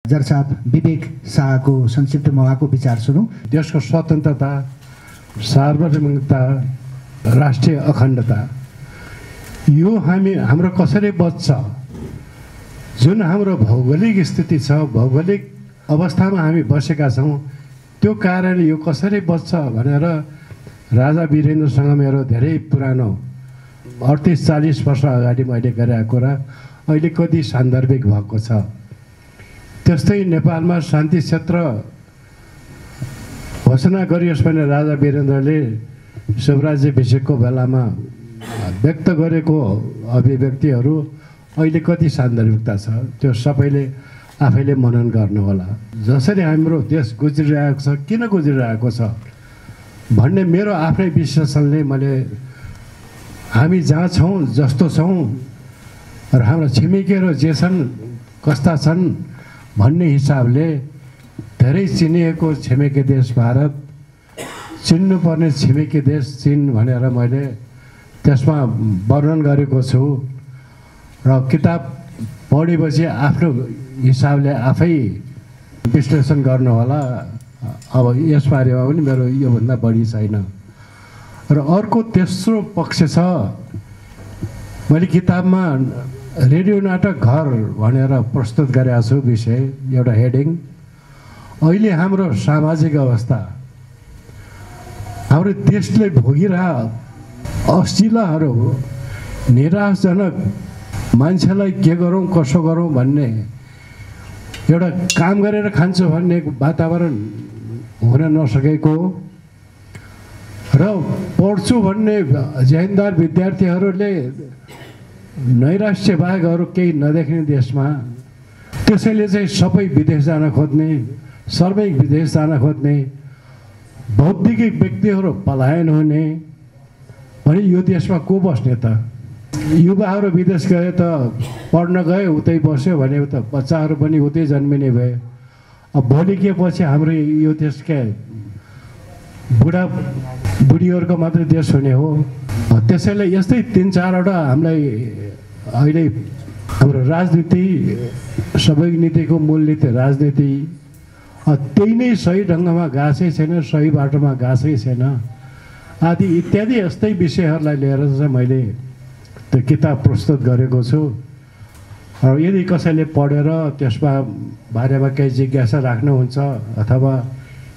जर साहब विवेक शाहको संक्षिप्तमा उहाँको विचार सुनौँ। देशको स्वतन्त्रता, सार्वभौमिकता, राष्ट्रिय अखण्डता यो हाम्रो कसरी बच्छ, जुन हाम्रो भौगोलिक स्थिति छ, भौगोलिक अवस्थामा हामी बसेका छौँ, त्यो कारणले यो कसरी बच्छ भनेर राजा वीरेन्द्रसँग मेरो धेरै पुरानो 38-40 वर्ष अगाडि मैले गरेको कुरा अहिले कति सान्दर्भिक भएको छ। त्यस्तै नेपालमा शान्ति क्षेत्र घोषणा गरियोस् भने राजा वीरेन्द्रले स्वराज्याभिषेकको बेलामा व्यक्त गरेको अभिव्यक्तिहरू अहिले कति सान्दर्भिकता छ, त्यो सबैले आफैले मनन गर्नुहोला। जसरी हाम्रो देश गुज्रिरहेको छ, किन गुज्रिरहेको छ भन्ने मेरो आफ्नै विश्लेषणले मैले हामी जहाँ छौँ, जस्तो छौँ र हाम्रो छिमेकीहरू जे छन्, कस्ता छन् भन्ने हिसाबले धेरै चिनिएको छिमेकी देश भारत, चिन्नुपर्ने छिमेकी देश चीन भनेर मैले त्यसमा वर्णन गरेको छु र किताब पढेपछि आफ्नो हिसाबले आफै विश्लेषण गर्नुहोला। अब यसबारेमा पनि मेरो योभन्दा बढी छैन। र अर्को तेस्रो पक्ष छ, मैले किताबमा रेडियो नाटक घर भनेर प्रस्तुत गरेको छु विषय, एउटा हेडिङ। अहिले हाम्रो सामाजिक अवस्था, हाम्रो देशले भोगिरहेको अश्लीलहरू, निराशजनक, मान्छेलाई के गरौँ कसो गरौँ भन्ने, एउटा काम गरेर खान्छु भन्ने वातावरण हुन नसकेको र पढ्छु भन्ने ज्यानदार विद्यार्थीहरूले नैराश्य बाहेक अरू केही नदेख्ने देशमा, त्यसैले चाहिँ सबै विदेश जान खोज्ने, सर्वै विदेश जान खोज्ने, बौद्धिक व्यक्तिहरू पलायन हुने भने यो देशमा को बस्ने त? युवाहरू विदेश गए त, पढ्न गए, उतै बस्यो भने त बच्चाहरू पनि उतै जन्मिने भए। अब भोलि के पछि हाम्रो यो देश के बुढीहरूको मात्रै देश हुने हो? त्यसैले यस्तै 3-4वटा हामीलाई अहिले हाम्रो राजनीति, सबै नीतिको मूल नीति राजनीति, त्यही नै सही ढङ्गमा गएकै छैन, सही बाटोमा गएकै छैन आदि इत्यादि यस्तै विषयहरूलाई लिएर चाहिँ मैले त्यो किताब प्रस्तुत गरेको छु। र यदि कसैले पढेर त्यसमा बारेमा केही जिज्ञासा राख्नुहुन्छ अथवा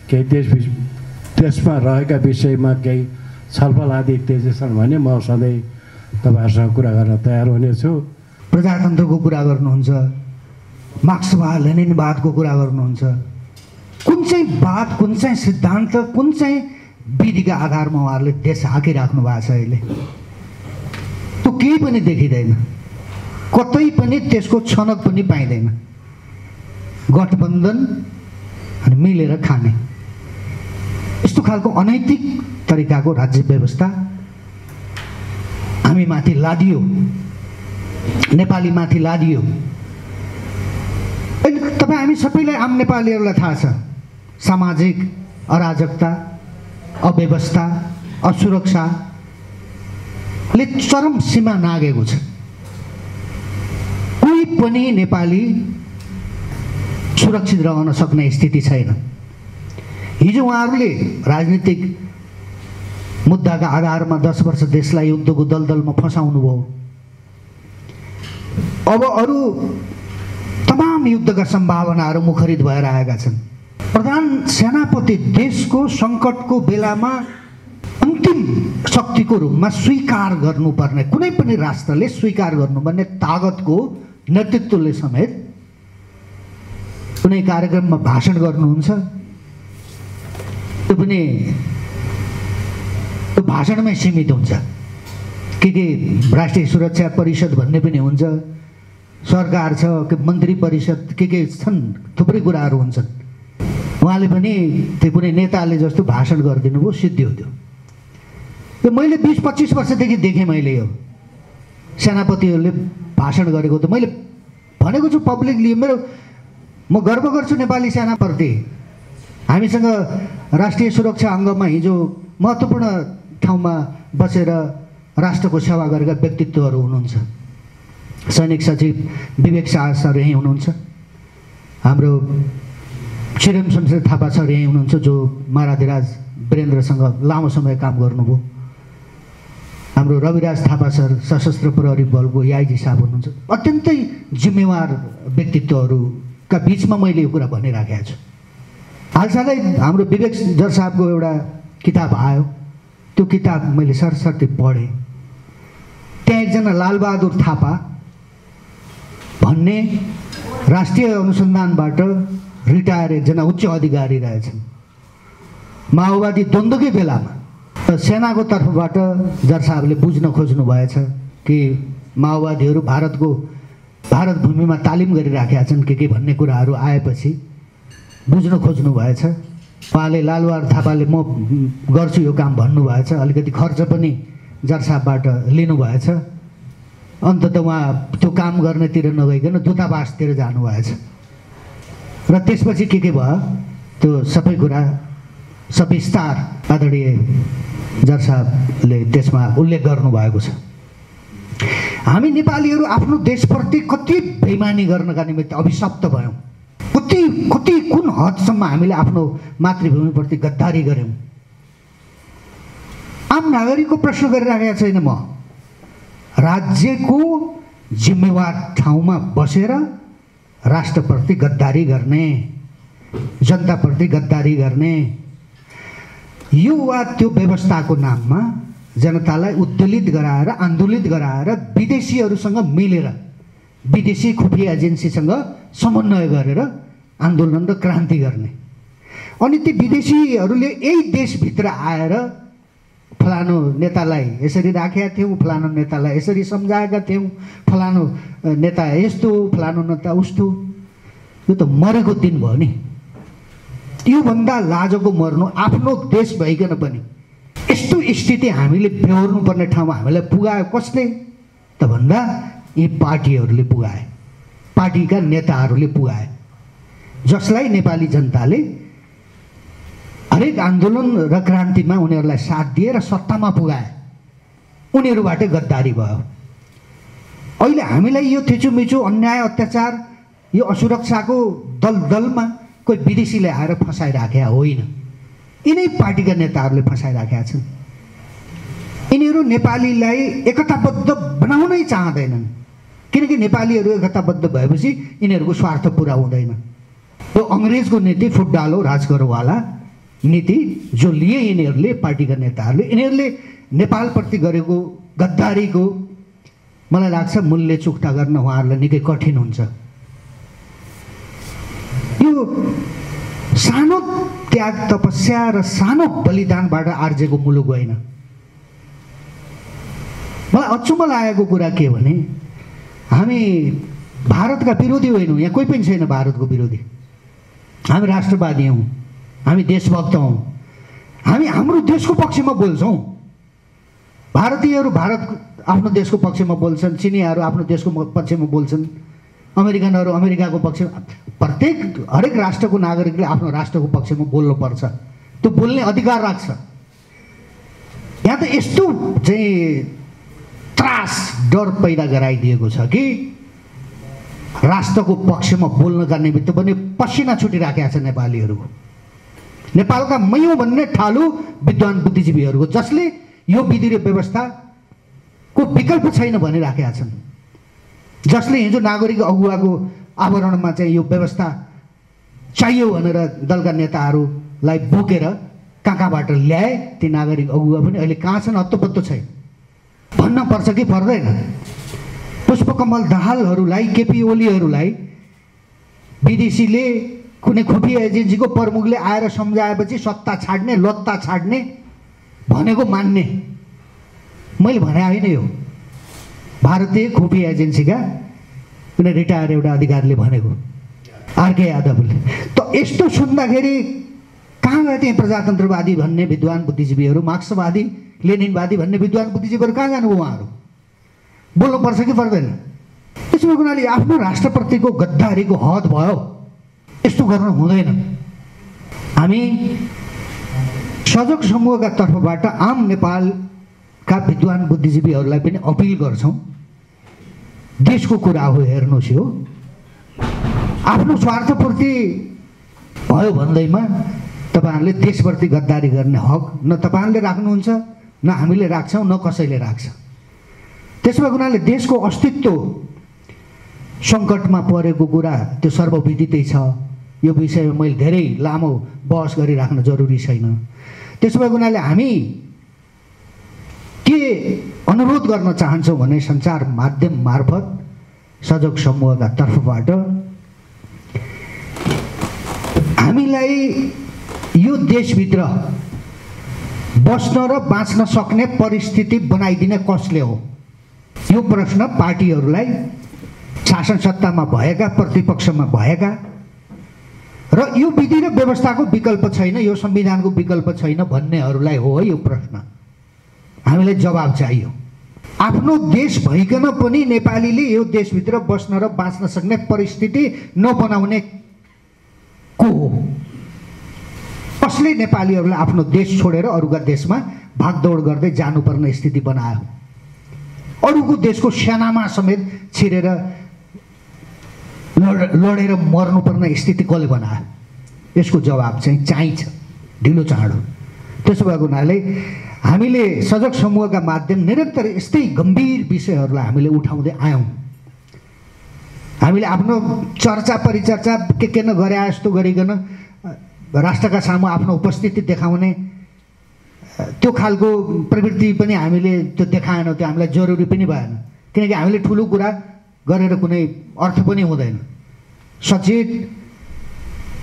केही त्यसमा रहेका विषयमा केही छलफल आदि इत्यादि छन् भने म सधैँ तपाईँहरूसँग कुरा गर्न तयार हुनेछु। प्रजातन्त्रको कुरा गर्नुहुन्छ, मार्क्सवाद लेनिनवादको कुरा गर्नुहुन्छ, कुन चाहिँ वाद, कुन चाहिँ सिद्धान्त, कुन चाहिँ विधिका आधारमा उहाँहरूले देश हाकिराख्नु भएको छ अहिले? त्यो केही पनि देखिँदैन, कतै पनि त्यसको छनक पनि पाइँदैन। गठबन्धन अनि मिलेर खाने, यस्तो खालको अनैतिक तरिकाको राज्य व्यवस्था हामी माथि लादियो, नेपाली माथि लादियो। तपाईँ हामी सबैलाई, आम नेपालीहरूलाई थाहा छ, सामाजिक अराजकता, अव्यवस्था, असुरक्षाले चरम सीमा नागेको छ। कोही पनि नेपाली सुरक्षित रहन सक्ने स्थिति छैन। हिजो उहाँहरूले राजनीतिक मुद्दाका आधारमा 10 वर्ष देशलाई युद्धको दलदलमा फसाउनु भयो। अब अरू तमाम युद्धका सम्भावनाहरू मुखरित भएर आएका छन्। प्रधान सेनापति देशको सङ्कटको बेलामा अन्तिम शक्तिको रूपमा स्वीकार गर्नुपर्ने, कुनै पनि राष्ट्रले स्वीकार गर्नुपर्ने तागतको नेतृत्वले समेत कुनै कार्यक्रममा भाषण गर्नुहुन्छ, त्यो पनि त्यो भाषणमै सीमित हुन्छ। के राष्ट्रिय सुरक्षा परिषद भन्ने पनि हुन्छ, सरकार छ, के मन्त्री परिषद, के छन्, थुप्रै कुराहरू हुन्छन्। उहाँले पनि त्यो कुनै नेताले जस्तो भाषण गरिदिनु भयो, सिद्धि हो त्यो। मैले 20-25 वर्षदेखि देखेँ मैले यो सेनापतिहरूले भाषण गरेको। त मैले भनेको छु पब्लिकली, म गर्व गर्छु नेपाली सेनाप्रति। हामीसँग राष्ट्रिय सुरक्षा अङ्गमा हिजो महत्त्वपूर्ण ठाउँमा बसेर राष्ट्रको सेवा गरेका व्यक्तित्वहरू हुनुहुन्छ। सैनिक सचिव विवेक शाह सर यहीँ हुनुहुन्छ, हाम्रो छिरेम शमशेर थापा सर यहीँ हुनुहुन्छ, जो महाराधिराज वीरेन्द्रसँग लामो समय काम गर्नुभयो। हाम्रो रविराज थापा सर सशस्त्र प्रहरी बलको एआइजी साहब हुनुहुन्छ। अत्यन्तै जिम्मेवार व्यक्तित्वहरूका बिचमा मैले यो कुरा भनिराखेको छु। हालसालै हाम्रो विवेक जर साहबको एउटा किताब आयो, त्यो किताब मैले सरसर्ती पढेँ। त्यहाँ एकजना लालबहादुर थापा भन्ने राष्ट्रिय अनुसन्धानबाट रिटायर एकजना उच्च अधिकारी रहेछन्। माओवादी द्वन्द्वकै बेलामा सेनाको तर्फबाट जर साहबले बुझ्न खोज्नु भएछ कि माओवादीहरू भारत भूमिमा तालिम गरिराखेका छन् के भन्ने कुराहरू आएपछि बुझ्न खोज्नु भएछ। उहाँले लालबहादुर थापाले म गर्छु यो काम भन्नुभएछ। अलिकति खर्च पनि जर साहबबाट लिनुभएछ। अन्तत उहाँ त्यो काम गर्नेतिर नगइकन दूतावासतिर जानुभएछ र त्यसपछि के भयो त्यो सबै कुरा सविस्तार आदरणीय जर साहबले त्यसमा उल्लेख गर्नुभएको छ। हामी नेपालीहरू आफ्नो देशप्रति कति बेइमानी गर्नका निमित्त अभिशप्त भयौँ। कति कुन हदसम्म हामीले आफ्नो मातृभूमिप्रति गद्दारी गऱ्यौँ। आम नागरिकको प्रश्न गरिराखेको छैन म। राज्यको जिम्मेवार ठाउँमा बसेर राष्ट्रप्रति गद्दारी गर्ने, जनताप्रति गद्दारी गर्ने, यो वा त्यो व्यवस्थाको नाममा जनतालाई उद्वेलित गराएर आन्दोलित गराएर विदेशीहरूसँग मिलेर विदेशी खुफिया एजेन्सीसँग समन्वय गरेर आन्दोलन र क्रान्ति गर्ने। अनि ती विदेशीहरूले यही देशभित्र आएर फलानु नेतालाई यसरी राखेका थियौँ, फलानु नेतालाई यसरी सम्झाएका थियौँ, फलानु नेता यस्तो, फलानु नेता उस्तो। यो त मरेको दिन भयो नि। योभन्दा लाजको मर्नु आफ्नो देश भइकन पनि यस्तो स्थिति हामीले बेहोर्नु पर्ने ठाउँमा हामीलाई पुगायो कसले त भन्दा यी पार्टीहरूले पुगाए, पार्टीका नेताहरूले पुगाए, जसलाई नेपाली जनताले हरेक आन्दोलन र क्रान्तिमा उनीहरूलाई साथ दिएर सत्तामा पुगाए। उनीहरूबाटै गद्दारी भयो। अहिले हामीलाई यो थिचोमिचो अन्याय अत्याचार यो असुरक्षाको दलदलमा कोही विदेशीले आएर फसाइराखेका होइन। यिनै पार्टीका नेताहरूले फसाइराखेका छन्। यिनीहरू नेपालीलाई एकताबद्ध बनाउनै चाहँदैनन्, किनकि नेपालीहरू एकताबद्ध भएपछि यिनीहरूको स्वार्थ पुरा हुँदैन। यो अङ्ग्रेजको नीति फुट डालो राज गरोवाला नीति जो लिए यिनीहरूले, पार्टीका नेताहरूले, यिनीहरूले नेपालप्रति गरेको गद्दारीको मलाई लाग्छ मूल्य चुक्ता गर्न उहाँहरूलाई निकै कठिन हुन्छ। यो सानो त्याग तपस्या र सानो बलिदानबाट आर्जेको मुलुक होइन। मलाई अचम्म लागेको कुरा के भने हामी भारतका विरोधी होइनौँ, यहाँ कोही पनि छैन भारतको विरोधी। हामी राष्ट्रवादी हौँ, हामी देशभक्त हौँ, हामी हाम्रो देशको पक्षमा बोल्छौँ। भारतीयहरू आफ्नो देशको पक्षमा बोल्छन्, चिनियाहरू आफ्नो देशको पक्षमा बोल्छन्, अमेरिकनहरू अमेरिकाको पक्षमा। हरेक राष्ट्रको नागरिकले आफ्नो राष्ट्रको पक्षमा बोल्नुपर्छ, त्यो बोल्ने अधिकार राख्छ। यहाँ त यस्तो चाहिँ त्रास डर पैदा गराइदिएको छ कि राष्ट्रको पक्षमा बोल्नका निमित्त पनि पसिना छुटिराखेका छ नेपालीहरूको। नेपालका मैयौँ भन्ने ठालु विद्वान बुद्धिजीवीहरूको, जसले यो विधि र व्यवस्थाको विकल्प छैन भनिराखेका छन्, जसले हिजो नागरिक अगुवाको आवरणमा चाहिँ यो व्यवस्था चाहियो भनेर दलका नेताहरूलाई बोकेर कहाँबाट ल्याए, ती नागरिक अगुवा पनि अहिले कहाँ छन् हत्तपत्तो छैन। भन्न पर्छ कि पर्दैन? पुष्पकमल दाहालहरूलाई, केपी ओलीहरूलाई विदेशीले कुनै खुफिया एजेन्सीको प्रमुखले आएर सम्झाएपछि सत्ता छाड्ने, लत्ता छाड्ने भनेको मान्ने मैले भने होइन। यो भारतीय खुफिया एजेन्सीका कुनै रिटायर एउटा अधिकारीले भनेको, आरके यादवले। त यस्तो सुन्दाखेरि कहाँ गए त्यही प्रजातन्त्रवादी भन्ने विद्वान बुद्धिजीवीहरू, मार्क्सवादी लेनिनवादी भन्ने विद्वान बुद्धिजीवीहरू कहाँ जानुभयो? उहाँहरू बोल्नुपर्छ कि पर्दैन? त्यसो हुनाले आफ्नो राष्ट्रप्रतिको गद्दारीको हद भयो। यस्तो गर्न हुँदैन। हामी सजग समूहका तर्फबाट आम नेपालका विद्वान बुद्धिजीवीहरूलाई पनि अपिल गर्छौँ, देशको कुरा हो, हेर्नुहोस् यो आफ्नो स्वार्थपूर्ति भयो भन्दैमा तपाईँहरूले देशप्रति गद्दारी गर्ने हक न तपाईँहरूले राख्नुहुन्छ, न हामीले राख्छौँ, न कसैले राख्छ। त्यसो भएको हुनाले देशको अस्तित्व सङ्कटमा परेको कुरा त्यो सर्वविदितै छ। यो विषयमा मैले धेरै लामो बहस गरिराख्न जरुरी छैन। त्यसो भएको हुनाले हामी के अनुरोध गर्न चाहन्छौँ भने सञ्चार माध्यम मार्फत सजग समूहका तर्फबाट हामीलाई यो देशभित्र बस्न र बाँच्न सक्ने परिस्थिति बनाइदिने कसले हो, यो प्रश्न पार्टीहरूलाई, शासन सत्तामा भएका, प्रतिपक्षमा भएका र यो विधि र व्यवस्थाको विकल्प छैन, यो संविधानको विकल्प छैन भन्नेहरूलाई हो यो प्रश्न। हामीलाई जवाब चाहियो। आफ्नो देश भइकन पनि नेपालीले यो देशभित्र बस्न र बाँच्न सक्ने परिस्थिति नबनाउने को हो? कसले नेपालीहरूलाई आफ्नो देश छोडेर अरूका देशमा भागदौड गर्दै जानुपर्ने स्थिति बनायो? अरूको देशको सेनामा समेत छिरेर लडेर मर्नुपर्ने स्थिति कसले बनायो? यसको जवाब चाहिँ चाहिन्छ ढिलो चाँडो। त्यसो भएको हुनाले हामीले सजग समूहका माध्यम निरन्तर यस्तै गम्भीर विषयहरूलाई हामीले उठाउँदै आयौँ। हामीले आफ्नो चर्चा परिचर्चा के नगरे जस्तो गरिकन राष्ट्रका सामु आफ्नो उपस्थिति देखाउने त्यो खालको प्रवृत्ति पनि हामीले त्यो देखाएनौँ। त्यो हामीलाई जरुरी पनि भएन, किनकि हामीले ठुलो कुरा गरेर कुनै अर्थ पनि हुँदैन। सचेत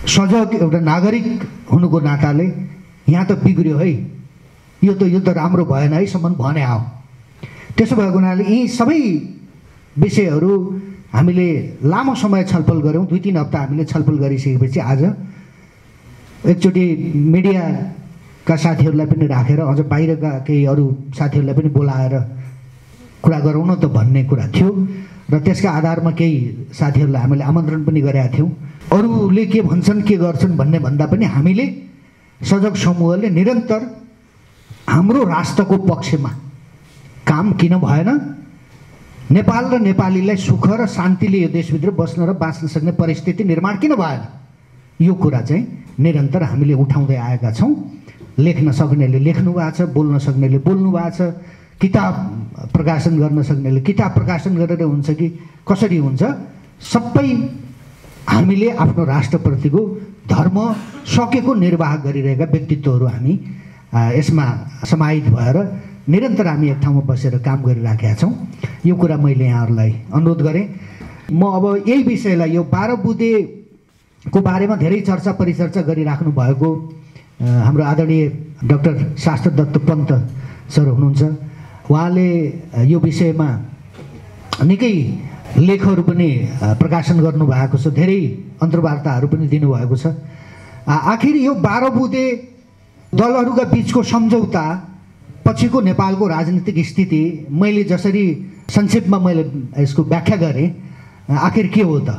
सजग एउटा नागरिक हुनुको नाताले यहाँ त बिग्रियो है, यो त राम्रो भएन है सम्म भने आऊ। त्यसो भएको हुनाले यी सबै विषयहरू हामीले लामो समय छलफल गऱ्यौँ। 2-3 हप्ता हामीले छलफल गरिसकेपछि आज एकचोटि मिडियाका साथीहरूलाई पनि राखेर अझ बाहिरका केही अरू साथीहरूलाई पनि बोलाएर कुरा गरौँ न त भन्ने कुरा थियो र त्यसका आधारमा केही साथीहरूलाई हामीले आमन्त्रण पनि गरेका थियौँ। अरूले के भन्छन् के गर्छन् भन्ने भन्दा पनि हामीले सजग समूहले निरन्तर हाम्रो राष्ट्रको पक्षमा काम किन भएन, नेपाल र नेपालीलाई सुख र शान्तिले यो देशभित्र बस्न र बाँच्न सक्ने परिस्थिति निर्माण किन भएन, यो कुरा चाहिँ निरन्तर हामीले उठाउँदै आएका छौँ। लेख्न सक्नेले लेख्नु भएको छ, बोल्न सक्नेले बोल्नु भएको छ, किताब प्रकाशन गर्न सक्नेले किताब प्रकाशन गरेर हुन्छ कि कसरी हुन्छ, सबै हामीले आफ्नो राष्ट्रप्रतिको धर्म सकेको निर्वाह गरिरहेका व्यक्तित्वहरू हामी यसमा समाहित भएर निरन्तर हामी एक ठाउँमा बसेर काम गरिराखेका छौँ। यो कुरा मैले यहाँहरूलाई अनुरोध गरेँ। म अब यही विषयलाई यो 12 बुँदेको बारेमा धेरै चर्चा परिचर्चा गरिराख्नु भएको हाम्रो आदरणीय डाक्टर शास्त्र दत्त पन्त सर हुनुहुन्छ। उहाँले यो विषयमा निकै लेखहरू पनि प्रकाशन गर्नुभएको छ, धेरै अन्तर्वार्ताहरू पनि दिनुभएको छ। आखिर यो 12 बुँदे दलहरूका बिचको सम्झौता पछिको नेपालको राजनीतिक स्थिति मैले जसरी संक्षेपमा मैले यसको व्याख्या गरेँ, आखिर के हो त?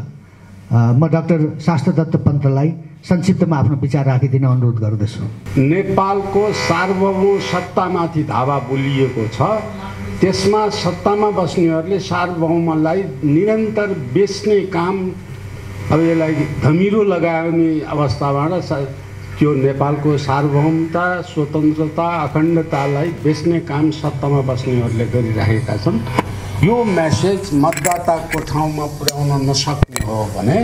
म डाक्टर शास्त्र दत्त पन्तलाई संक्षिप्तमा आफ्नो विचार राखिदिन अनुरोध गर्दछु। नेपालको सार्वभौम सत्तामाथि धावा बोलिएको छ। त्यसमा सत्तामा बस्नेहरूले सार्वभौमलाई निरन्तर बेच्ने काम, अब यसलाई धमिरो लगाउने अवस्थाबाट त्यो नेपालको सार्वभौमता, स्वतन्त्रता, अखण्डतालाई बेच्ने काम सत्तामा बस्नेहरूले गरिरहेका छन्। यो मेसेज मतदाताको ठाउँमा पुर्याउन नसक्ने हो भने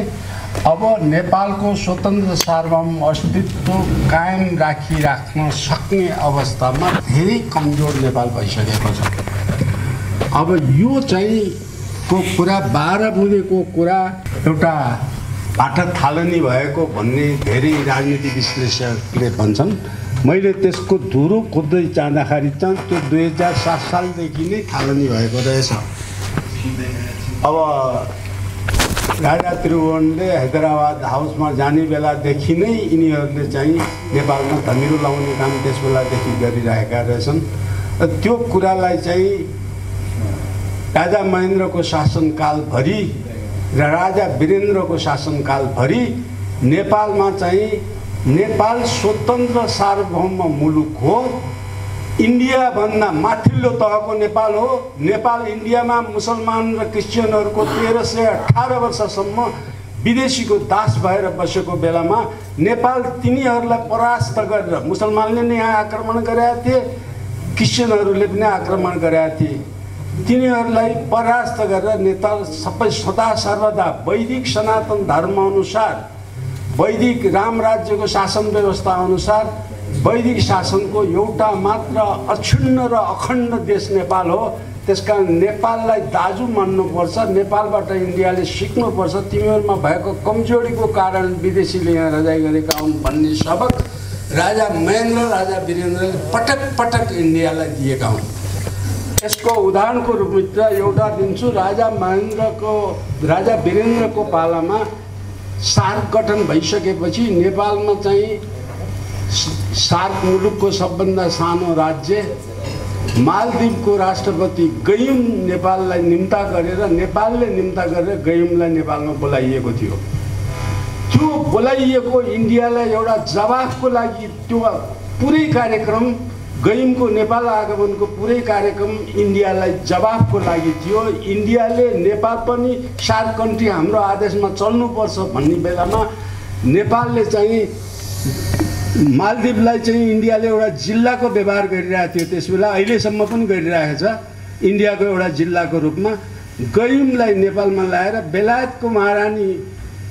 अब नेपालको स्वतन्त्र सार्वभौम अस्तित्व कायम राख्न सक्ने अवस्थामा धेरै कमजोर नेपाल भइसकेको छ। अब यो चाहिँ को कुरा 12 बुँदेको कुरा एउटा बाटा थालनी भएको भन्ने धेरै राजनीतिक विश्लेषकले भन्छन्। मैले त्यसको धुरो खोज्दै जाँदाखेरि चाहिँ त्यो 2007 सालदेखि नै थालनी भएको रहेछ। अब राजा त्रिभुवनले हैदराबाद हाउसमा जाने बेलादेखि नै यिनीहरूले चाहिँ नेपालमा धमिरो लाउने काम त्यस बेलादेखि गरिरहेका रहेछन्। त्यो कुरालाई चाहिँ राजा महेन्द्रको शासनकालभरि र राजा वीरेन्द्रको शासनकालभरि नेपालमा चाहिँ नेपाल स्वतन्त्र सार्वभौम मुलुक हो, इन्डियाभन्दा माथिल्लो तहको नेपाल हो। नेपाल इन्डियामा मुसलमान र क्रिस्चियनहरूको 1318 वर्षसम्म विदेशीको दास भएर बसेको बेलामा नेपाल तिनीहरूलाई परास्त गरेर मुसलमानले नै यहाँ आक्रमण गरेका थिए, क्रिस्चियनहरूले पनि आक्रमण गरेका थिए। तिनीहरूलाई परास्त गरेर नेपाल सबै सदा सर्वदा वैदिक सनातन धर्मअनुसार, वैदिक राम राज्यको शासन व्यवस्था अनुसार वैदिक शासनको एउटा मात्र अक्षुण्ण र अखण्ड देश नेपाल हो। त्यसकारण नेपाललाई दाजु मान्नुपर्छ, नेपालबाट इन्डियाले सिक्नुपर्छ। तिमीहरूमा भएको कमजोरीको कारण विदेशीले यहाँ रजाइ गरेका हुन् भन्ने सबक राजा महेन्द्र, राजा वीरेन्द्रले पटक पटक इन्डियालाई दिएका हुन्। यसको उदाहरणको रूपमा एउटा दिन्छु। राजा वीरेन्द्रको पालामा सार्क गठन भइसकेपछि नेपालमा चाहिँ सार्क मुलुकको सबभन्दा सानो राज्य मालदिवको राष्ट्रपति गयुम नेपाललाई निम्ता गरेर, नेपालले निम्ता गरेर गयुमलाई नेपालमा बोलाइएको थियो। त्यो बोलाइएको इन्डियालाई एउटा जवाफको लागि त्यो पुरै कार्यक्रम, गयुमको नेपाल आगमनको पुरै कार्यक्रम इन्डियालाई जवाफको लागि थियो। इन्डियाले नेपाल पनि सार्क कन्ट्री हाम्रो आदेशमा चल्नुपर्छ भन्ने बेलामा नेपालले चाहिँ मालदिवलाई चाहिँ इन्डियाले एउटा जिल्लाको व्यवहार गरिरहेको थियो। त्यस बेला अहिलेसम्म पनि गरिरहेको छ इन्डियाको एउटा जिल्लाको रूपमा। गयुमलाई नेपालमा ल्याएर बेलायतको महारानी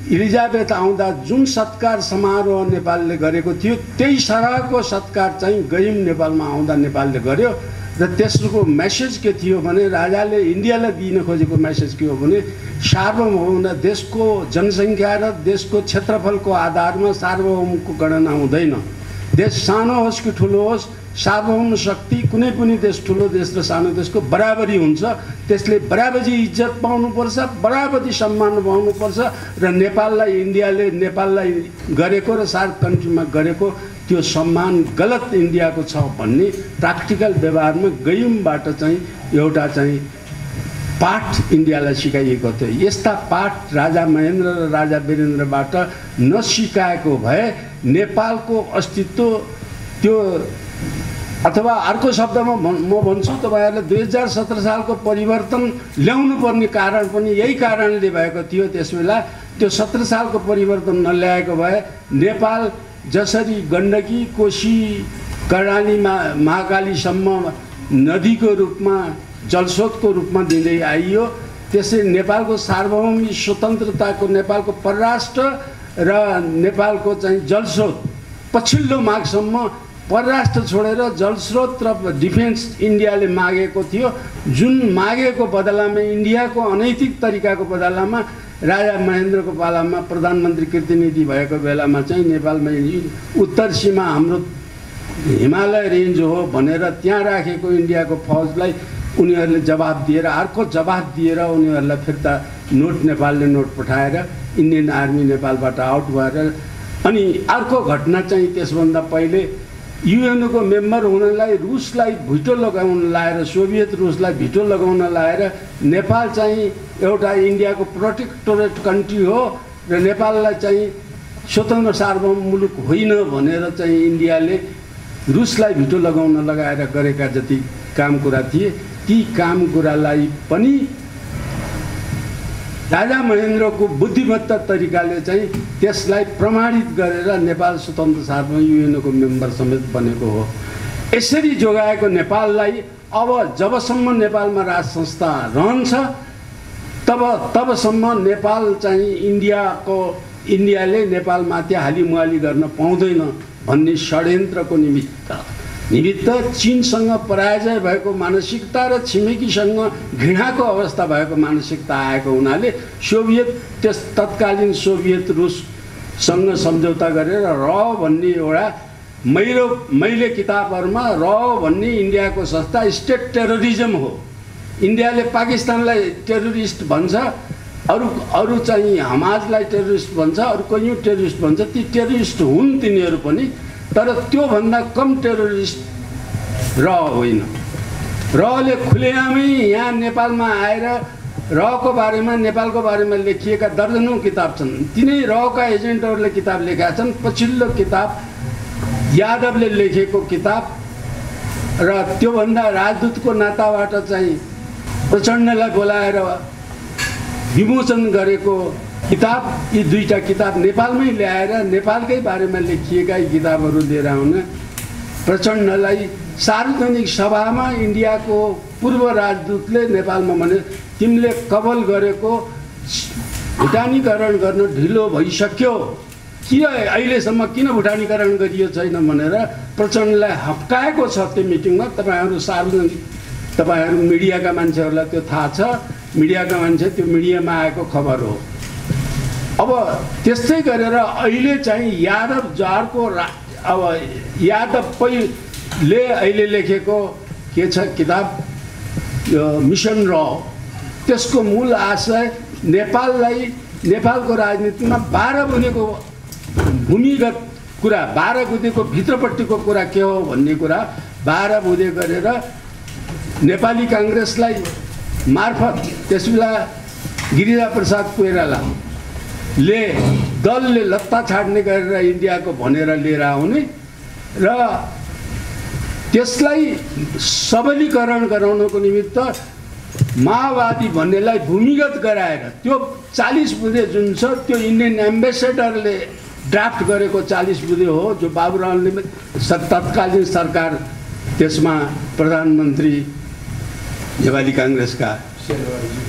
इलिजाबेथ आउँदा जुन सत्कार समारोह नेपालले गरेको थियो त्यही सरहको सत्कार चाहिँ गयुम नेपालमा आउँदा नेपालले गर्यो। र त्यसको मेसेज के थियो भने राजाले इन्डियालाई दिन खोजेको मेसेज के हो भने सार्वभौम देशको जनसङ्ख्या र देशको क्षेत्रफलको आधारमा सार्वभौमको गणना हुँदैन। देश सानो होस् कि ठुलो होस्, सार्वभौम शक्ति कुनै पनि देश, ठुलो देश र सानो देशको बराबरी हुन्छ। त्यसले बराबरी इज्जत पाउनुपर्छ, बराबरी सम्मान पाउनुपर्छ। र नेपाललाई इन्डियाले नेपाललाई गरेको र सार्क कन्ट्रीमा गरेको त्यो सम्मान गलत इन्डियाको छ भन्ने प्र्याक्टिकल व्यवहारमा गयुमबाट चाहिँ एउटा चाहिँ पाठ इन्डियालाई सिकाइएको थियो। यस्ता पाठ राजा महेन्द्र र राजा वीरेन्द्रबाट नसिकाएको भए नेपालको अस्तित्व त्यो, अथवा अर्को शब्दमा म भन्छु तपाईँहरूलाई 2017 सालको परिवर्तन ल्याउनु पर्ने कारण पनि यही कारणले भएको थियो। त्यसबेला त्यो 17 सालको परिवर्तन नल्याएको भए नेपाल जसरी गण्डकी, कोशी, कर्णाली, महाकालीसम्म नदीको रूपमा, जलस्रोतको रूपमा दिँदै आइयो, त्यसै नेपालको सार्वभौमिक स्वतन्त्रताको, नेपालको परराष्ट्र र नेपालको चाहिँ जलस्रोत पछिल्लो मागसम्म परराष्ट्र छोडेर जलस्रोत र डिफेन्स इन्डियाले मागेको थियो। जुन मागेको बदलामा, इन्डियाको अनैतिक तरिकाको बदलामा राजा महेन्द्रको पालामा प्रधानमन्त्री कृतिनिधि भएको बेलामा चाहिँ नेपालमा उत्तर सीमा हाम्रो हिमालय रेन्ज हो भनेर त्यहाँ राखेको इन्डियाको फौजलाई उनीहरूले जवाब दिएर, अर्को जवाब दिएर उनीहरूलाई फिर्ता नेपालले नोट पठाएर इन्डियन आर्मी नेपालबाट आउट भएर, अनि अर्को घटना चाहिँ त्यसभन्दा पहिले युएनको मेम्बर हुनलाई रुसलाई भिटो लगाउन लाएर, सोभियत रुसलाई भिटो लगाउन लाएर नेपाल चाहिँ एउटा इन्डियाको प्रोटेक्टोरेट कन्ट्री हो र नेपाललाई चाहिँ स्वतन्त्र सार्वभौम मुलुक होइन भनेर चाहिँ इन्डियाले रुसलाई भिटो लगाउन लगाएर गरेका जति काम कुरा थिए, ती काम कुरालाई पनि राजा महेन्द्रको बुद्धिमत्ता तरिकाले चाहिँ त्यसलाई प्रमाणित गरेर नेपाल स्वतन्त्र सार्वभौम युएनको मेम्बर समेत बनेको हो। यसरी जोगाएको नेपाललाई अब जबसम्म नेपालमा राज संस्था रहन्छ तबसम्म नेपाल चाहिँ इन्डियाले नेपालमाथि हालिमुहाली गर्न पाउँदैन भन्ने षड्यन्त्रको निमित्त चीनसँग पराजय भएको मानसिकता र छिमेकीसँग घृणाको अवस्था भएको मानसिकता आएको हुनाले तत्कालीन सोभियत रुससँग सम्झौता गरेर भन्ने एउटा मैले किताबहरूमा भन्ने इन्डियाको संस्था स्टेट टेरोरिज्म हो। इन्डियाले पाकिस्तानलाई टेरोरिस्ट भन्छ, अरू चाहिँ हमाजलाई टेरोरिस्ट भन्छ, अरू कयौँ टेरोरिस्ट भन्छ। ती टेरोरिस्ट हुन् तिनीहरू पनि, तर त्योभन्दा कम टेरोरिस्ट होइन। ले खुलेआमै यहाँ नेपालमा आएर नेपालको बारेमा लेखिएका दर्जनौँ किताब छन्। तिनै का एजेन्टहरूले किताब लेखेका छन्। पछिल्लो किताब यादवले लेखेको किताब र त्योभन्दा राजदूतको नाताबाट चाहिँ प्रचण्डलाई बोलाएर विमोचन गरेको किताब, यी दुईटा किताब नेपालमै ल्याएर नेपालकै बारेमा लेखिएका यी किताबहरू लिएर आउन प्रचण्डलाई सार्वजनिक सभामा इन्डियाको पूर्व राजदूतले नेपालमा भने तिमीले कबल गरेको भुटानीकरण गर्न ढिलो भइसक्यो, किन अहिलेसम्म किन भुटानीकरण गरियो छैन भनेर प्रचण्डलाई हप्काएको छ त्यो मिटिङमा। तपाईँहरू सार्वजनिक, तपाईँहरू मिडियाका मान्छेहरूलाई त्यो थाहा छ, मिडियाका मान्छे त्यो मिडियामा आएको खबर हो। अब त्यस्तै गरेर अहिले चाहिँ यादव जवाहरको अब यादवले अहिले लेखेको के छ किताब यो मिसन र, त्यसको मूल आशय नेपाललाई, नेपालको राजनीतिमा 12 बुँदेको भूमिगत कुरा, 12 बुँदेको भित्रपट्टिको कुरा के हो भन्ने कुरा 12 बुँदे गरेर नेपाली काङ्ग्रेसलाई मार्फत त्यसबेला गिरिजाप्रसाद कोइरालाले दलले लत्ता छाड्ने गरेर इन्डियाको भनेर लिएर आउने र त्यसलाई सबलीकरण गराउनको निमित्त माओवादी भन्नेलाई भूमिगत गराएर त्यो 40 बुँदे जुन छ त्यो इन्डियन एम्बेसेडरले ड्राफ्ट गरेको 40 बुँदे हो, जो बाबुरामले तत्कालीन सरकार, त्यसमा प्रधानमन्त्री नेपाली काङ्ग्रेसका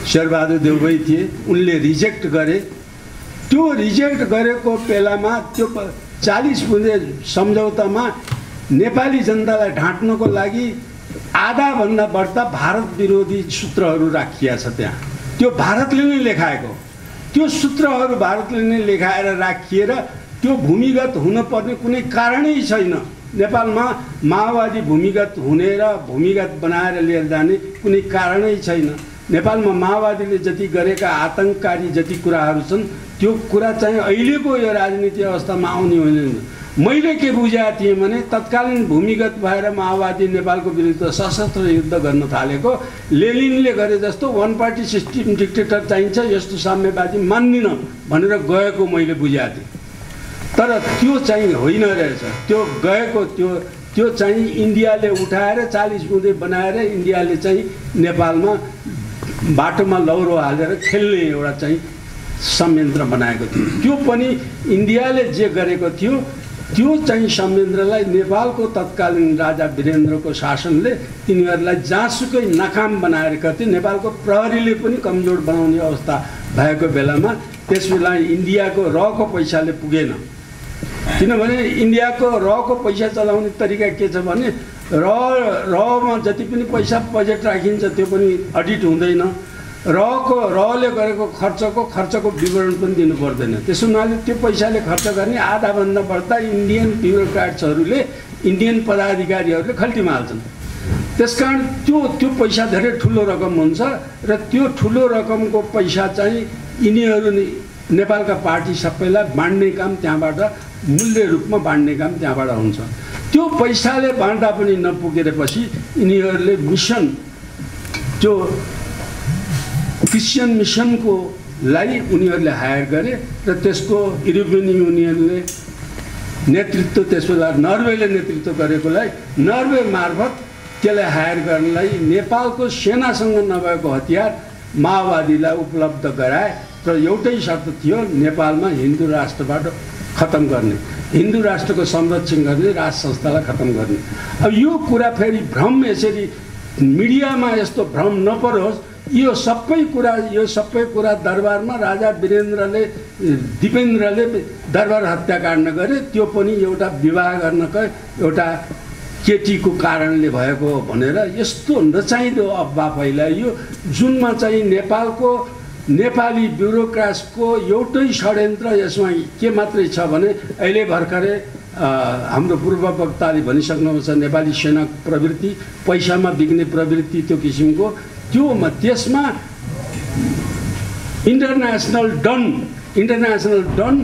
शेरबहादुर देउबै थिए, उनले रिजेक्ट गरे। त्यो रिजेक्ट गरेको बेलामा त्यो 40 बुँदे सम्झौतामा नेपाली जनतालाई ढाँट्नको लागि आधाभन्दा बढ्ता भारत विरोधी सूत्रहरू राखिया छ त्यहाँ। त्यो भारतले नै लेखाएको, त्यो सूत्रहरू भारतले नै लेखाएर राखिएर त्यो भूमिगत हुनुपर्ने कुनै कारणै छैन। नेपालमा माओवादी भूमिगत हुने र भूमिगत बनाएर लिएर जाने कुनै कारणै छैन। नेपालमा माओवादीले जति गरेका आतङ्ककारी जति कुराहरू छन् त्यो कुरा चाहिँ अहिलेको यो राजनीति अवस्थामा आउने होइन। मैले के बुझेको थिएँ भने तत्कालीन भूमिगत भएर माओवादी नेपालको विरुद्ध सशस्त्र युद्ध गर्न थालेको, लेनिनले गरे जस्तो 1 पार्टी सिस्टम डिक्टेटर चाहिन्छ, यस्तो साम्यवादी मान्दिनँ भनेर गएको मैले बुझेको थिएँ। तर त्यो चाहिँ होइन रहेछ। त्यो गएको त्यो चाहिँ इन्डियाले उठाएर 40 बुँदे बनाएर इन्डियाले चाहिँ नेपालमा बाटोमा लौरो हालेर खेल्ने एउटा चाहिँ संयन्त्र बनाएको थियो। त्यो पनि इन्डियाले जे गरेको थियो त्यो चाहिँ संयन्त्रलाई नेपालको तत्कालीन राजा वीरेन्द्रको शासनले तिनीहरूलाई जहाँसुकै नाकाम बनाएर गर्थ्यो। नेपालको प्रहरीले पनि कमजोर बनाउने अवस्था भएको बेलामा त्यसबेला इन्डियाको रको पैसाले पुगेन। किनभने इन्डियाको रको पैसा चलाउने तरिका के छ भने रमा जति पनि पैसा बजेट राखिन्छ त्यो पनि अडिट हुँदैन। रले गरेको खर्चको विवरण पनि दिनु पर्दैन। त्यसो हुनाले त्यो पैसाले खर्च गर्ने आधाभन्दा बढ्ता इन्डियन ब्युरोक्राट्सहरूले, इन्डियन पदाधिकारीहरूले खल्तीमा हाल्छन्। त्यसकारण त्यो पैसा धेरै ठुलो रकम हुन्छ र त्यो ठुलो रकमको पैसा चाहिँ यिनीहरू नेपालका पार्टी सबैलाई बाँड्ने काम त्यहाँबाट, मूल्य रूपमा बाँड्ने काम त्यहाँबाट हुन्छ। त्यो पैसाले बाँड्दा पनि नपुगेपछि यिनीहरूले मिसन, जो क्रिस्चियन मिसनको लाई उनीहरूले हायर गरे र त्यसको युरोपियन युनियनले नेतृत्व, त्यसबेला नर्वेले नेतृत्व गरेकोलाई नर्वे मार्फत त्यसलाई हायर गर्नलाई नेपालको सेनासँग नभएको हतियार माओवादीलाई उपलब्ध गराए र एउटै शर्त थियो, नेपालमा हिन्दू राष्ट्रबाट खत्म गर्ने, हिन्दू राष्ट्रको संरक्षण गर्ने, राज संस्थालाई खत्म गर्ने। अब यो कुरा फेरि भ्रम, यसरी मिडियामा यस्तो भ्रम नपरोस्। यो सबै कुरा दरबारमा राजा वीरेन्द्रले, दिपेन्द्रले दरबार हत्याकाण्ड गरे। त्यो पनि एउटा विवाह गर्नका एउटा केटीको कारणले भएको भनेर यस्तो नचाहिँदो अफवाह फैलाइयो, जुनमा चाहिँ नेपालको नेपाली ब्युरोक्राट्सको एउटै षड्यन्त्र यसमा के मात्रै छ भने अहिले भर्खरै हाम्रो पूर्व वक्ताले भनिसक्नुभएको छ, नेपाली सेना प्रवृत्ति, पैसामा बिग्ने प्रवृत्ति, त्यो किसिमको त्यसमा इन्टरनेसनल डन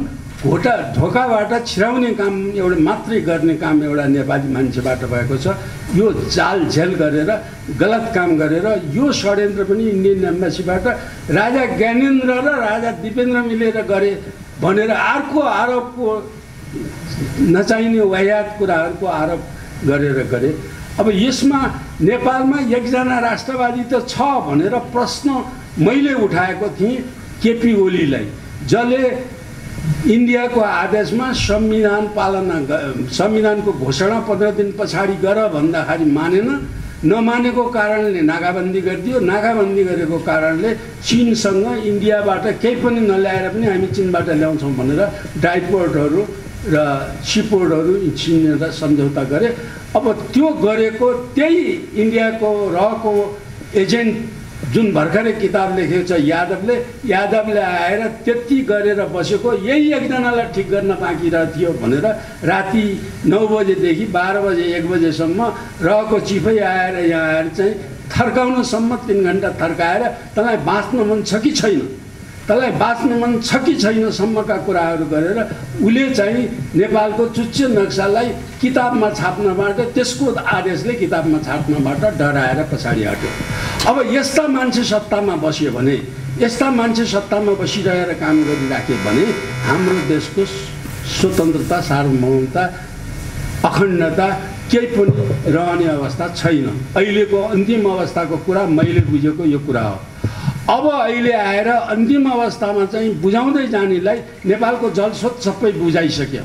धोकाबाट छिराउने काम एउटा मात्रै गर्ने काम एउटा नेपाली मान्छेबाट भएको छ। यो जाल झेल गरेर, गलत काम गरेर यो षड्यन्त्र पनि इन्डियन एम्बेसीबाट राजा ज्ञानेन्द्र र राजा दिपेन्द्र मिलेर गरे भनेर अर्को आरोपको, नचाहिने वाहियात कुराहरूको आरोप गरेर गरे। अब यसमा नेपालमा एकजना राष्ट्रवादी त छ भनेर प्रश्न मैले उठाएको थिएँ केपी ओलीलाई। जसले इन्डियाको आदेशमा संविधानको घोषणा 15 दिन पछाडि गर भन्दाखेरि मानेन, नमानेको कारणले नाकाबन्दी गरिदियो। नाकाबन्दी गरेको कारणले चीनसँग इन्डियाबाट केही पनि नल्याएर पनि हामी चीनबाट ल्याउँछौँ भनेर ड्राइपोर्टहरू र सिपोर्टहरू चिनेर सम्झौता गरे। अब त्यो गरेको त्यही इन्डियाको रहको एजेन्ट जुन भर्खरै किताब लेखेको छ यादवले आएर त्यति गरेर बसेको यही एकजनालाई ठिक गर्न बाँकी थियो भनेर राति 9 बजेदेखि 12 बजे 1 बजेसम्म रहको चिफै आएर यहाँ आएर चाहिँ थर्काउनसम्म 3 घन्टा थर्काएर तँलाई बाँच्न मन छ कि छैन, तँलाई बाँच्न मन छ कि छैन सम्मका कुराहरू गरेर उसले चाहिँ नेपालको चुच्चे नक्सालाई किताबमा छाप्नबाट त्यसको आदेशले किताबमा छाप्नबाट डराएर पछाडि हट्यो। अब यस्ता मान्छे सत्तामा बस्यो भने, यस्ता मान्छे सत्तामा बसिरहेर काम गरिराख्यो भने हाम्रो देशको स्वतन्त्रता, सार्वभौमता, अखण्डता केही पनि रहने अवस्था छैन। अहिलेको अन्तिम अवस्थाको कुरा मैले बुझेको यो कुरा हो। अब अहिले आएर अन्तिम अवस्थामा चाहिँ बुझाउँदै जानेलाई नेपालको जलस्रोत सबै बुझाइसक्यो,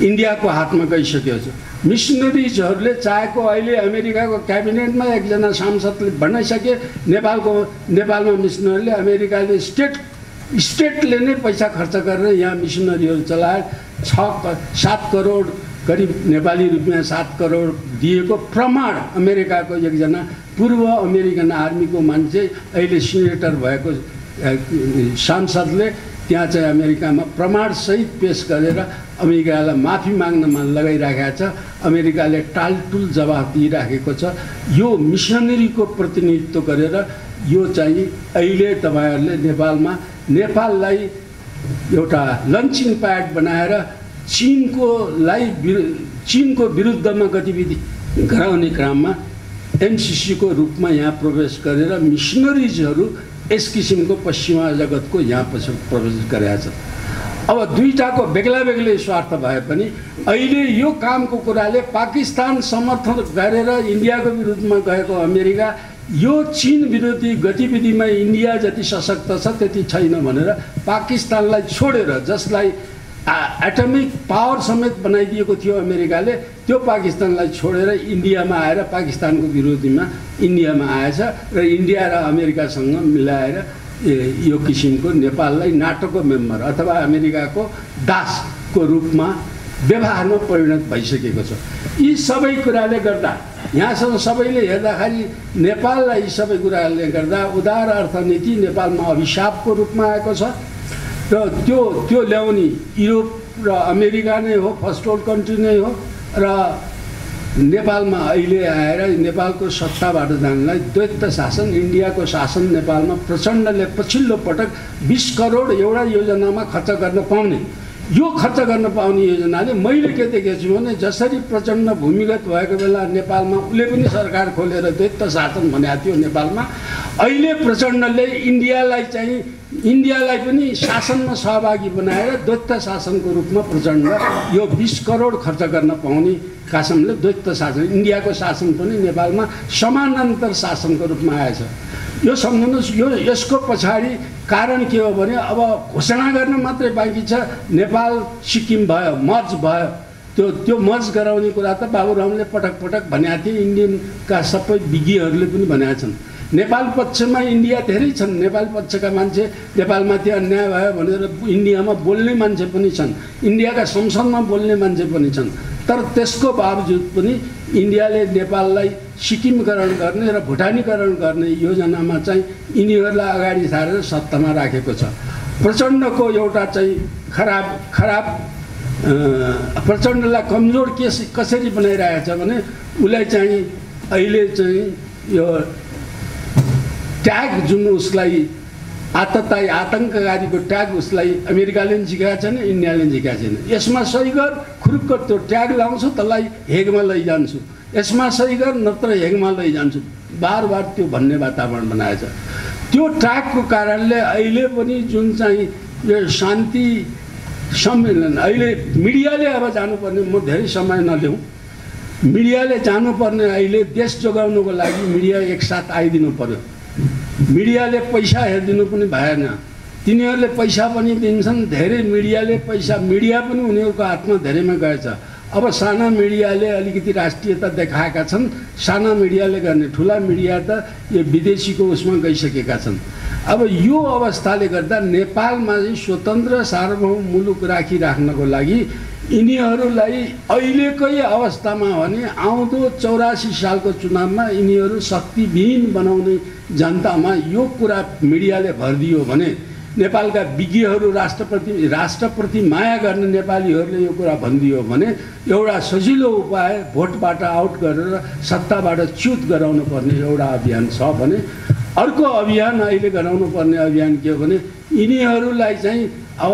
इन्डियाको हातमा गइसक्यो छ। मिसनरिजहरूले चाहेको अहिले अमेरिकाको क्याबिनेटमा एकजना सांसदले भनिसके नेपालमा मिसनरीले अमेरिकाले स्टेटले नै पैसा खर्च गरेर यहाँ मिसनरीहरू चलाए 7 करोड करिब नेपाली रुपियाँ 7 करोड दिएको प्रमाण अमेरिकाको एकजना पूर्व अमेरिकन आर्मीको मान्छे अहिले सिनेटर भएको सांसदले त्यहाँ चाहिँ अमेरिकामा प्रमाणसहित पेश गरेर अमेरिकालाई माफी माग्नमा लगाइराखेको छ। अमेरिकाले टालटुल जवाफ दिइराखेको छ। यो मिसनरीको प्रतिनिधित्व गरेर यो चाहिँ अहिले तपाईहरुले नेपाललाई एउटा लन्चिङ प्याड बनाएर चीनको विरुद्धमा गतिविधि गराउने क्रममा एमसीसी को रूपमा यहाँ प्रवेश गरेर मिसनरिजहरू यस किसिमको पश्चिमा जगतको यहाँ प्रवेश गरेका छन्। अब दुईटाको बेग्लै स्वार्थ भए पनि अहिले यो कामको कुराले पाकिस्तान समर्थन गरेर इन्डियाको विरुद्धमा गएको अमेरिका यो चीन विरोधी गतिविधिमा इन्डिया जति सशक्त छ त्यति छैन भनेर पाकिस्तानलाई छोडेर, जसलाई एटमिक पावर समेत बनाइदिएको थियो अमेरिकाले, त्यो पाकिस्तानलाई छोडेर इन्डियामा आएर पाकिस्तानको विरोधीमा इन्डियामा आएछ र इन्डिया र अमेरिकासँग मिलाएर यो किसिमको नेपाललाई नाटोको मेम्बर अथवा अमेरिकाको दासको रूपमा व्यवहारमा परिणत भइसकेको छ। यी सबै कुराले गर्दा यहाँसँग सबैले हेर्दाखेरि नेपाललाई यी सबै कुराले गर्दा उदार अर्थनीति नेपालमा अभिशापको रूपमा आएको छ र त्यो ल्याउने युरोप र अमेरिका नै हो, फर्स्ट वर्ल्ड कन्ट्री नै हो र नेपालमा अहिले आएर नेपालको सत्ताबाट जानलाई द्वैत शासन, इन्डियाको शासन नेपालमा प्रचण्डले पछिल्लो पटक 20 करोड एउटा योजनामा खर्च गर्न पाउने, यो खर्च गर्न पाउने योजनाले मैले के देखेको छु भने जसरी प्रचण्ड भूमिगत भएको बेला नेपालमा उसले पनि सरकार खोलेर द्वैत शासन भनेको थियो नेपालमा, अहिले प्रचण्डले इन्डियालाई पनि शासनमा सहभागी बनाएर द्वैत शासनको रूपमा प्रचण्ड यो 20 करोड खर्च गर्न पाउने कासमले द्वैत शासन, इन्डियाको शासन पनि नेपालमा समानान्तर शासनको रूपमा आएछ। यो सम्झनुहोस्, यसको पछाडि कारण के हो भने अब घोषणा गर्न मात्रै बाँकी छ। नेपाल सिक्किम भयो, मर्ज भयो, त्यो मर्ज गराउने कुरा त बाबुरामले पटक पटक भनेका थिए, इन्डियनका सबै विज्ञहरूले पनि भनेका छन्। नेपाल पक्षमा इन्डिया धेरै छन्, नेपाल पक्षका मान्छे नेपालमाथि अन्याय भयो भनेर इन्डियामा बोल्ने मान्छे पनि छन्, इन्डियाका संसदमा बोल्ने मान्छे पनि छन्। तर त्यसको बावजुद पनि इन्डियाले नेपाललाई सिक्किमकरण गर्ने र भुटानीकरण गर्ने योजनामा चाहिँ यिनीहरूलाई अगाडि सारेर सत्तामा राखेको छ। प्रचण्डको एउटा चाहिँ खराब प्रचण्डलाई कमजोर कसरी बनाइरहेको छ भने उसलाई चाहिँ अहिले चाहिँ यो ट्याग जुन उसलाई आतङ्कवादीको ट्याग उसलाई अमेरिकाले पनि झिकाएको छैन, इन्डियाले पनि झिकाएको छैन। यसमा सही गर, खुरुक्क त्यो ट्याग लाउँछु तँलाई हेगमा लैजान्छु, यसमा सही गर नत्र हेगमा लैजान्छु, बार त्यो भन्ने वातावरण बनाएछ। त्यो ट्यागको कारणले अहिले पनि जुन चाहिँ यो शान्ति सम्मेलन अहिले मिडियाले अब जानुपर्ने, म धेरै समय नल्याउँ, मिडियाले जानुपर्ने अहिले देश जोगाउनुको लागि मिडिया एकसाथ आइदिनु पर्यो। मिडियाले पैसा हेरिदिनु पनि भएन, तिनीहरूले पैसा पनि दिन्छन्, धेरै मिडियाले पैसा, मिडिया पनि उनीहरूको हातमा धेरैमा गएछ। अब साना मिडियाले अलिकति राष्ट्रियता देखाएका छन्, साना मिडियाले गर्ने, ठुला मिडिया त यो विदेशीको उसमा गइसकेका छन्। अब यो अवस्थाले गर्दा नेपालमा चाहिँ स्वतन्त्र सार्वभौम मुलुक राखिराख्नको लागि यिनीहरूलाई अहिलेकै अवस्थामा भने आउँदो 84 सालको चुनावमा यिनीहरू शक्तिविहीन बनाउने जनतामा यो कुरा मिडियाले भरिदियो भने, नेपालका विज्ञहरू राष्ट्रप्रति माया गर्ने नेपालीहरूले यो कुरा भनिदियो भने एउटा सजिलो उपाय भोटबाट आउट गरेर सत्ताबाट च्युत गराउनु पर्ने एउटा अभियान छ भने, अर्को अभियान अहिले गराउनु पर्ने अभियान के हो भने यिनीहरूलाई चाहिँ अब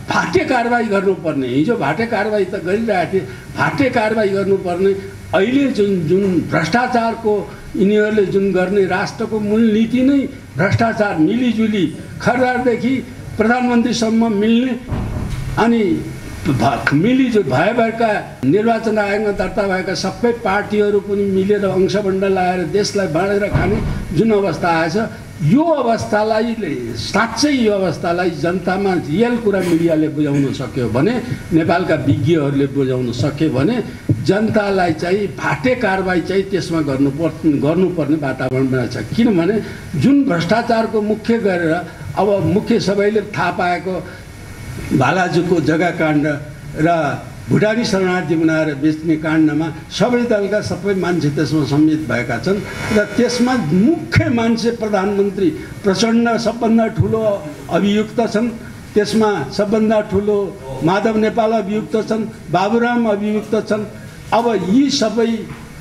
फाटे कारबाही गर्नुपर्ने। हिजो भाटे कारबाही त गरिरहेको थिए, फाटे कारबाही गर्नुपर्ने। अहिले जुन भ्रष्टाचारको यिनीहरूले जुन गर्ने राष्ट्रको मूलनीति नै भ्रष्टाचार, मिलिजुली खरदारदेखि प्रधानमन्त्रीसम्म मिल्ने, अनि भएका निर्वाचन आयोगमा दर्ता भएका सबै पार्टीहरू पनि मिलेर अंशबन्ड लाएर देशलाई बाँडेर खाने जुन अवस्था आएछ, यो अवस्थालाई साँच्चै यो अवस्थालाई जनतामा रियल कुरा मिडियाले बुझाउन सक्यो भने, नेपालका विज्ञहरूले बुझाउन सक्यो भने जनतालाई चाहिँ फाटे कारबाही चाहिँ त्यसमा गर्नुपर्ने वातावरण बनाएको छ। किनभने जुन भ्रष्टाचारको मुख्य गरेर अब मुख्य सबैले थाहा पाएको भालाजुको जग्गा काण्ड र भुटानी शरणार्थी बनाएर बेच्ने काण्डमा सबै दलका सबै मान्छे त्यसमा सम्मिलित भएका छन् र त्यसमा मुख्य मान्छे प्रधानमन्त्री प्रचण्ड सबभन्दा ठुलो अभियुक्त छन्। त्यसमा सबभन्दा ठुलो माधव नेपाल अभियुक्त छन्, बाबुराम अभियुक्त छन्। अब यी सबै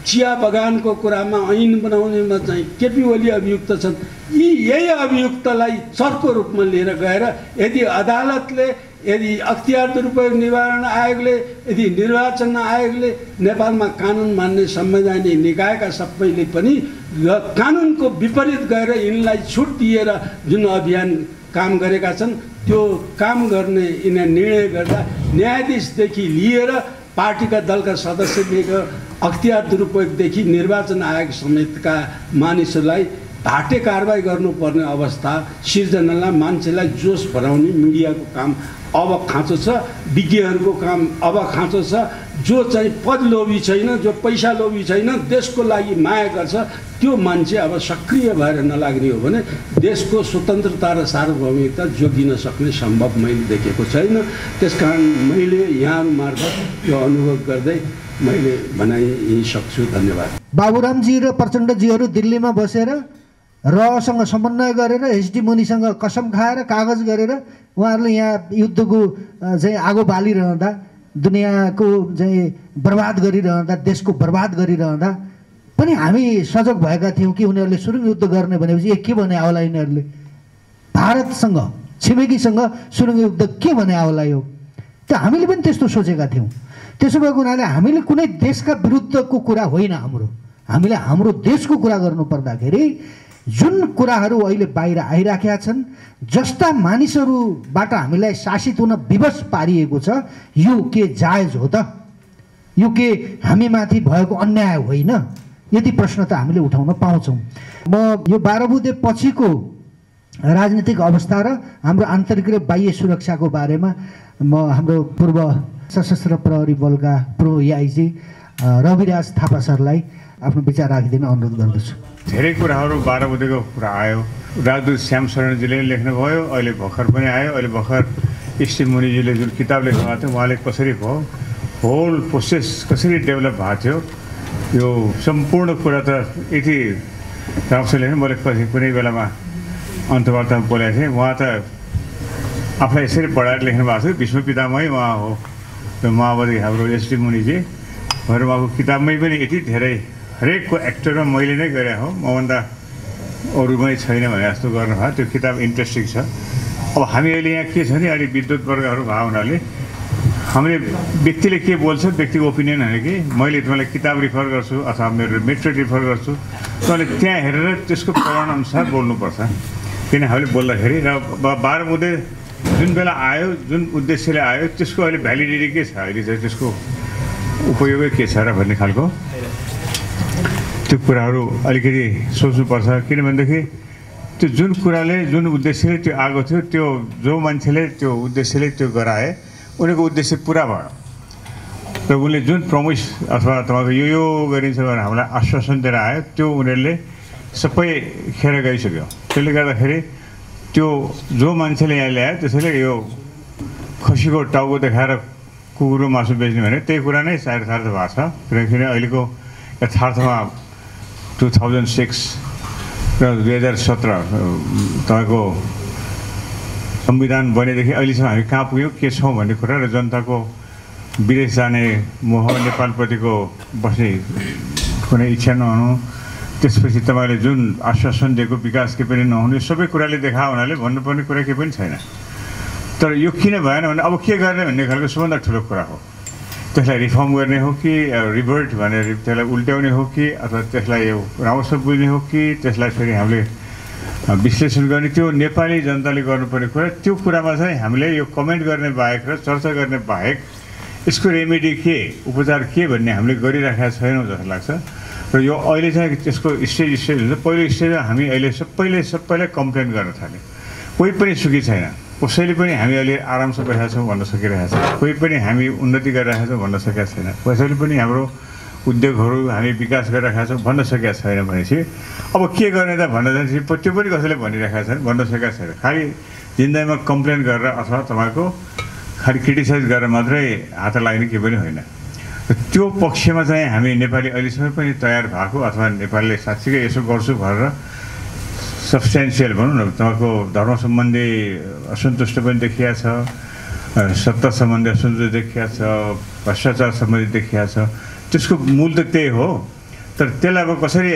चिया बगानको कुरामा ऐन बनाउनेमा चाहिँ केपी ओली अभियुक्त छन्। यही अभियुक्तलाई चर्को रूपमा लिएर गएर यदि अदालतले, यदि अख्तियार दुरुपयोग निवारण आयोगले, यदि निर्वाचन आयोगले, नेपालमा कानुन मान्ने संवैधानिक निकायका सबैले पनि कानुनको विपरीत गएर यिनलाई छुट दिएर जुन अभियान काम गरेका छन्, त्यो काम गर्ने यिनले निर्णय गर्दा न्यायाधीशदेखि लिएर पार्टीका दलका सदस्यदेखि अख्तियार दुरुपयोगदेखि निर्वाचन आयोग समेतका मानिसहरूलाई भाटे कारबाही गर्नुपर्ने अवस्था सिर्जनालाई, मान्छेलाई जोस भराउने मिडियाको काम अब खाँचो छ, विज्ञहरूको काम अब खाँचो छ। जो चाहिँ पद लोभी छैन, जो पैसा लोभी छैन, देशको लागि माया गर्छ, त्यो मान्छे अब सक्रिय भएर नलाग्ने हो भने देशको स्वतन्त्रता र सार्वभौमिकता जोगिन सक्ने सम्भव मैले देखेको छैन। त्यसकारण मैले यहाँहरू मार्फत यो अनुभव गर्दै मैले भनाइ यही सक्छु। धन्यवाद। बाबुरामजी र प्रचण्डजीहरू दिल्लीमा बसेर रसँग समन्वय गरेर एसडी मुनिसँग कसम खाएर कागज गरेर उहाँहरूले यहाँ युद्धको चाहिँ आगो बालिरहँदा, दुनियाँको चाहिँ बर्बाद गरिरहँदा, देशको बर्बाद गरिरहँदा पनि हामी सजग भएका थियौँ कि उनीहरूले सुरुङ युद्ध गर्ने भनेपछि के भने होला, यिनीहरूले भारतसँग छिमेकीसँग सुरुङ युद्ध के भने होला यो, त हामीले पनि त्यस्तो सोचेका थियौँ। त्यसो भएको हुनाले हामीले कुनै देशका विरुद्धको कुरा होइन, हामीले हाम्रो देशको कुरा गर्नु पर्दाखेरि जुन कुराहरू अहिले बाहिर आइराखेका छन्, जस्ता मानिसहरूबाट हामीलाई शासित हुन विवश पारिएको छ, यो के जायज हो त? यो के हामीमाथि भएको अन्याय होइन? यदि प्रश्न त हामीले उठाउन पाउँछौँ। म यो 12 बुँदे पछिको राजनीतिक अवस्था र हाम्रो आन्तरिक र बाह्य सुरक्षाको बारेमा म हाम्रो पूर्व सशस्त्र प्रहरी बलका पूर्व आइजी रविराज थापा सरलाई आफ्नो विचार राखिदिन अनुरोध गर्दछु। धेरै कुराहरू 12 बुँदेको कुरा आयो। राजदूत श्याम शरणजीले लेख्नुभयो, अहिले भर्खर पनि आयो। अहिले भर्खर एसटी मुनिजीले जुन किताब लेख्नुभएको थियो, उहाँले कसरी भयो, होल प्रोसेस कसरी डेभलप भएको थियो, यो सम्पूर्ण कुरा त यति राम्रोसँग लेख्नु। मैले पछि कुनै बेलामा अन्तवार्तामा बोलेको थिएँ, उहाँ त आफूलाई यसरी बढाएर लेख्नु भएको थियो। भीष्म पितामही उहाँ हो, त्यो माओवादी हाम्रो एसटी मुनिजी भएर उहाँको किताबमै पनि यति धेरै हरेकको एक्टरमा मैले नै गरेँ हो, मभन्दा अरूमै छैन भने जस्तो गर्नुभयो। त्यो किताब इन्ट्रेस्टिङ छ। अब हामी अहिले यहाँ के छ भने अहिले विद्युत वर्गहरू भएको हुनाले हामीले व्यक्तिले के बोल्छ व्यक्तिको ओपिनियन होइन कि मैले तपाईँलाई किताब रिफर गर्छु अथवा मेरो मेट्रिक रिफर गर्छु, तपाईँले त्यहाँ हेरेर त्यसको प्रमाण अनुसार बोल्नुपर्छ। किन हामीले बोल्दाखेरि र 12 बुँदे जुन बेला आयो, जुन उद्देश्यले आयो, त्यसको अहिले भ्यालिडिटी के छ, अहिले चाहिँ त्यसको उपयोगै के छ र भन्ने खालको त्यो कुराहरू अलिकति सोच्नुपर्छ। किनभनेदेखि त्यो जुन कुराले जुन उद्देश्यले त्यो आएको थियो त्यो जो मान्छेले त्यो उद्देश्यले त्यो गराए उनीको उद्देश्य पुरा भयो र उनले जुन प्रमिस अथवा तपाईँको यो गरिन्छ भनेर हामीलाई आश्वासन दिएर आयो त्यो उनीहरूले सबै खेर गइसक्यो। त्यसले गर्दाखेरि त्यो जो मान्छेले यहाँ ल्यायो त्यसैले यो खसीको टाउको देखाएर कुकुरको मासु बेच्ने भने त्यही कुरा नै यथार्थ भएको छ। किनकि अहिलेको यथार्थमा 2006 र 2017 तपाईँको संविधान बनेदेखि अहिलेसम्म हामी कहाँ पुग्यौँ के छौँ भन्ने कुरा र जनताको विदेश जाने मोह नेपालप्रतिको बस्ने कुनै इच्छा नहुनु त्यसपछि तपाईँले जुन आश्वासन दिएको विकास के पनि नहुने सबै कुराले देखायो हुनाले भन्नुपर्ने कुरा केही पनि छैन। तर यो किन भएन भने अब के गर्ने भन्ने खालको सबभन्दा ठुलो कुरा हो। त्यसलाई रिफर्म गर्ने हो कि रिभर्ट भनेर त्यसलाई उल्ट्याउने हो कि अथवा त्यसलाई यो राम्रोसँग बुझ्ने हो कि त्यसलाई फेरि हामीले विश्लेषण गर्ने त्यो नेपाली जनताले गर्नुपर्ने कुरा त्यो कुरामा चाहिँ हामीले यो कमेन्ट गर्ने बाहेक र चर्चा गर्ने बाहेक यसको रेमेडी के उपचार के भन्ने हामीले गरिराखेका छैनौँ जस्तो लाग्छ। र यो अहिले चाहिँ त्यसको स्टेज हुन्छ। पहिलो स्टेजमा हामी अहिले सबैलाई कम्प्लेन गर्न थाल्यौँ। कोही पनि सुखी छैन, कसैले पनि हामी अहिले आरामसँग बसेका छौँ भन्न सकिरहेको छ, कोही पनि हामी उन्नति गरिरहेका छौँ भन्न सकेका छैन, कसैले पनि हाम्रो उद्योगहरू हामी विकास गरिरहेका छौँ भन्न सकेका छैन भनेपछि अब के गर्ने त भन्न जान्छ त्यो पनि कसैले भनिरहेका छैन भन्न सकेका छैन। खालि जिन्दगीमा कम्प्लेन गरेर अथवा तपाईँको खालि क्रिटिसाइज गरेर मात्रै हात लाग्ने केही पनि होइन। त्यो पक्षमा चाहिँ हामी नेपाली अहिलेसम्म पनि तयार भएको अथवा नेपालले साँच्चीकै यसो गर्छु भनेर सब्सटेन्सियल भनौँ न तपाईँको धर्म सम्बन्धी असन्तुष्ट पनि देखिया छ, सत्ता सम्बन्धी असन्तुष्ट देखिया छ, भ्रष्टाचार सम्बन्धी देखिया छ। त्यसको मूल त त्यही हो। तर त्यसलाई अब कसरी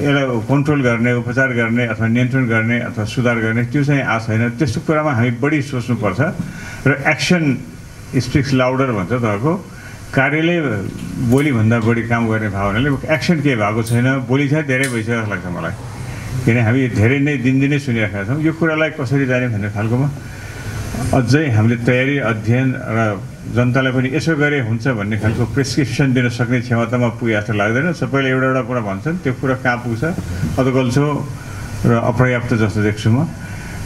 यसलाई कन्ट्रोल गर्ने, उपचार गर्ने अथवा नियन्त्रण गर्ने अथवा सुधार गर्ने त्यो चाहिँ आएको छैन। त्यस्तो कुरामा हामी बढी सोच्नुपर्छ र एक्सन स्पिक्स लाउडर भन्छ तपाईँको कार्यले बोलीभन्दा बढी काम गर्ने भाव हुनाले एक्सन केही भएको छैन। बोली चाहिँ धेरै भइसक्यो जस्तो लाग्छ मलाई, किन हामी धेरै नै दिनदिनै सुनिरहेका छौँ। यो कुरालाई कसरी जाने भन्ने खालकोमा अझै हामीले तयारी अध्ययन र जनतालाई पनि यसो गरे हुन्छ भन्ने खालको प्रेसक्रिप्सन दिन सक्ने क्षमतामा पुगे जस्तो लाग्दैन। सबैले एउटा कुरा भन्छन् त्यो कुरा कहाँ पुग्छ अधगल्छो र अपर्याप्त जस्तो देख्छु म।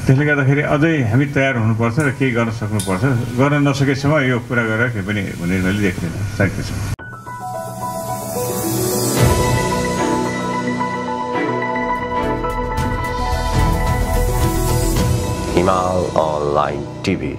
त्यसले गर्दाखेरि अझै हामी तयार हुनुपर्छ र केही गर्न सक्नुपर्छ। गर्न नसकेसम्म यो कुरा गरेर केही पनि हुने मैले देख्दैन। Thank you. Himal Online TV